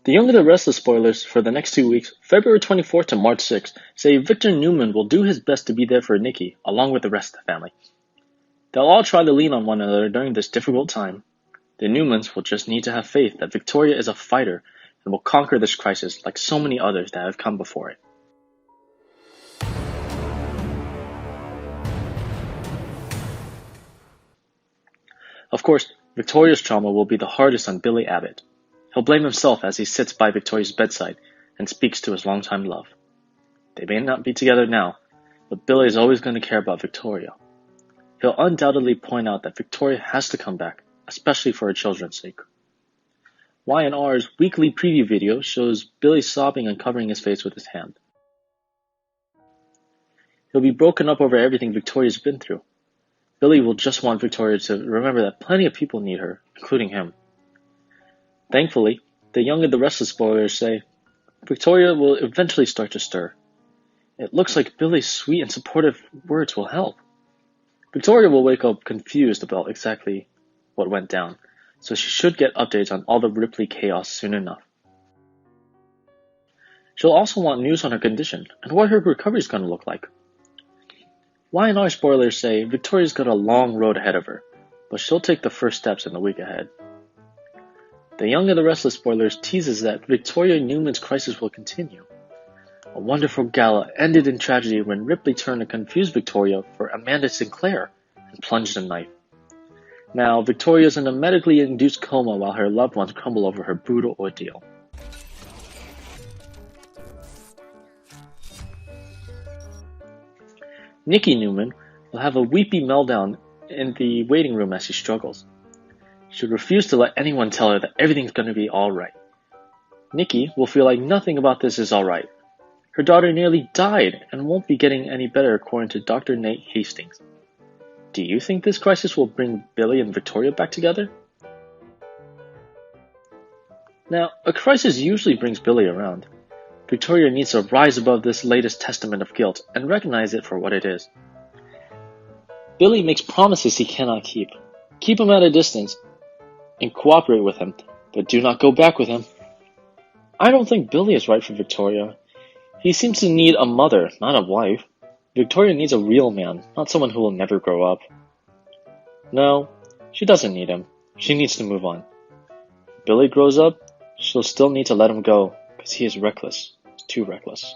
The Young and the Restless spoilers for the next 2 weeks, February 24th to March 6th, say Victor Newman will do his best to be there for Nikki, along with the rest of the family. They'll all try to lean on one another during this difficult time. The Newmans will just need to have faith that Victoria is a fighter and will conquer this crisis like so many others that have come before it. Of course, Victoria's trauma will be the hardest on Billy Abbott. He'll blame himself as he sits by Victoria's bedside and speaks to his longtime love. They may not be together now, but Billy is always going to care about Victoria. He'll undoubtedly point out that Victoria has to come back, especially for her children's sake. Y&R's weekly preview video shows Billy sobbing and covering his face with his hand. He'll be broken up over everything Victoria's been through. Billy will just want Victoria to remember that plenty of people need her, including him. Thankfully, the Young and the Restless spoilers say Victoria will eventually start to stir. It looks like Billy's sweet and supportive words will help. Victoria will wake up confused about exactly what went down, so she should get updates on all the Ripley chaos soon enough. She'll also want news on her condition and what her recovery is going to look like. Y&R spoilers say Victoria's got a long road ahead of her, but she'll take the first steps in the week ahead. The Young and the Restless spoilers teases that Victoria Newman's crisis will continue. A wonderful gala ended in tragedy when Ripley turned to confuse Victoria for Amanda Sinclair and plunged a knife. Now, Victoria's in a medically induced coma while her loved ones crumble over her brutal ordeal. Nikki Newman will have a weepy meltdown in the waiting room as she struggles. She would refuse to let anyone tell her that everything's going to be alright. Nikki will feel like nothing about this is alright. Her daughter nearly died and won't be getting any better according to Dr. Nate Hastings. Do you think this crisis will bring Billy and Victoria back together? Now, a crisis usually brings Billy around. Victoria needs to rise above this latest testament of guilt and recognize it for what it is. Billy makes promises he cannot keep. Keep him at a distance and cooperate with him, but do not go back with him. I don't think Billy is right for Victoria. He seems to need a mother, not a wife. Victoria needs a real man, not someone who will never grow up. No, she doesn't need him. She needs to move on. If Billy grows up, she'll still need to let him go, because he is reckless. He's too reckless.